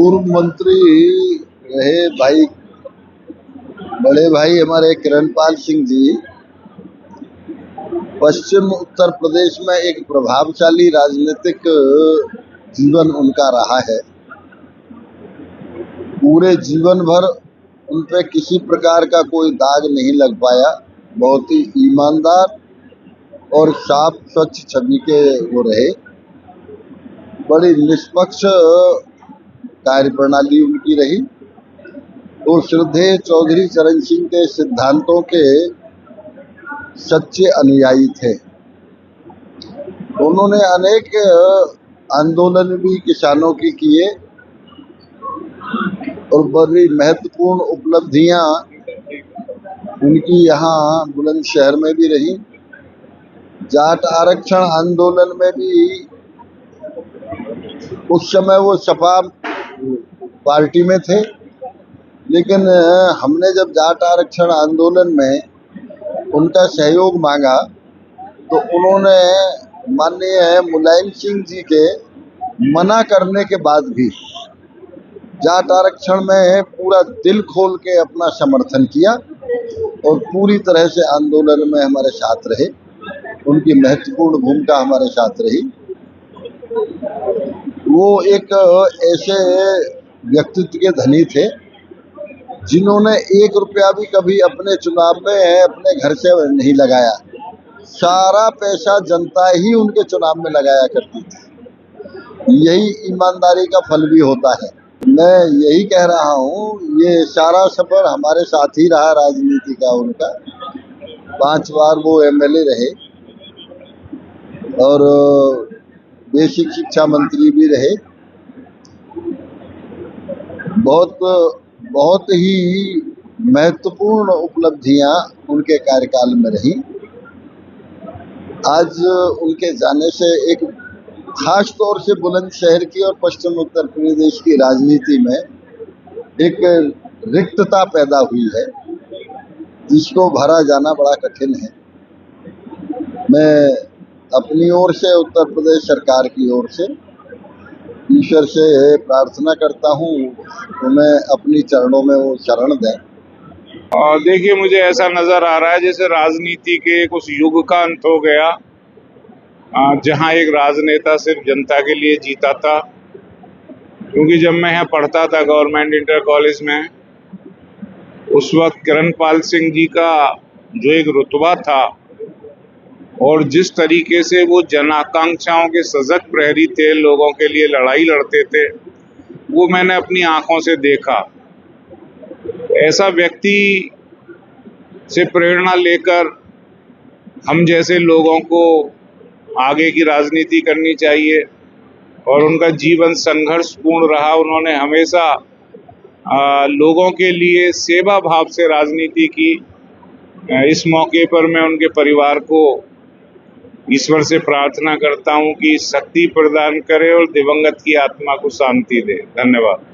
पूर्व मंत्री रहे भाई, बड़े भाई हमारे किरणपाल सिंह जी पश्चिम उत्तर प्रदेश में एक प्रभावशाली राजनीतिक जीवन उनका रहा है। पूरे जीवन भर उन पे किसी प्रकार का कोई दाग नहीं लग पाया। बहुत ही ईमानदार और साफ स्वच्छ छवि के वो रहे। बड़ी निष्पक्ष कार्यप्रणाली उनकी रही और श्रद्धेय चौधरी चरण सिंह के सिद्धांतों के सच्चे अनुयायी थे। उन्होंने अनेक आंदोलन भी किसानों की किए और बड़ी महत्वपूर्ण उपलब्धियां उनकी यहाँ बुलंदशहर में भी रही। जाट आरक्षण आंदोलन में भी उस समय वो सपा पार्टी में थे, लेकिन हमने जब जाट आरक्षण आंदोलन में उनका सहयोग मांगा तो उन्होंने माननीय मुलायम सिंह जी के मना करने के बाद भी जाट आरक्षण में पूरा दिल खोल के अपना समर्थन किया और पूरी तरह से आंदोलन में हमारे साथ रहे। उनकी महत्वपूर्ण भूमिका हमारे साथ रही। वो एक ऐसे व्यक्तित्व के धनी थे जिन्होंने 1 रुपया भी कभी अपने चुनाव में अपने घर से नहीं लगाया। सारा पैसा जनता ही उनके चुनाव में लगाया करती थी। यही ईमानदारी का फल भी होता है। मैं यही कह रहा हूँ, ये सारा सफर हमारे साथ ही रहा राजनीति का उनका। 5 बार वो एमएलए रहे और बेसिक शिक्षा मंत्री भी रहे। बहुत ही महत्वपूर्ण उपलब्धियां उनके कार्यकाल में रही। आज उनके जाने से एक खास तौर से बुलंदशहर की और पश्चिम उत्तर प्रदेश की राजनीति में एक रिक्तता पैदा हुई है, जिसको भरा जाना बड़ा कठिन है। मैं अपनी ओर से, उत्तर प्रदेश सरकार की ओर से ईश्वर से प्रार्थना करता हूँ तो मैं अपनी चरणों में वो शरण दें। देखिए, मुझे ऐसा नजर आ रहा है जैसे राजनीति के उस युग का अंत हो गया जहां एक राजनेता सिर्फ जनता के लिए जीता था। क्योंकि जब मैं यहाँ पढ़ता था गवर्नमेंट इंटर कॉलेज में, उस वक्त किरणपाल सिंह जी का जो एक रुतबा था और जिस तरीके से वो जन आकांक्षाओं के सजग प्रहरी थे, लोगों के लिए लड़ाई लड़ते थे, वो मैंने अपनी आंखों से देखा। ऐसा व्यक्ति से प्रेरणा लेकर हम जैसे लोगों को आगे की राजनीति करनी चाहिए। और उनका जीवन संघर्षपूर्ण रहा। उन्होंने हमेशा लोगों के लिए सेवा भाव से राजनीति की। इस मौके पर मैं उनके परिवार को ईश्वर से प्रार्थना करता हूं कि शक्ति प्रदान करे और दिवंगत की आत्मा को शांति दे। धन्यवाद।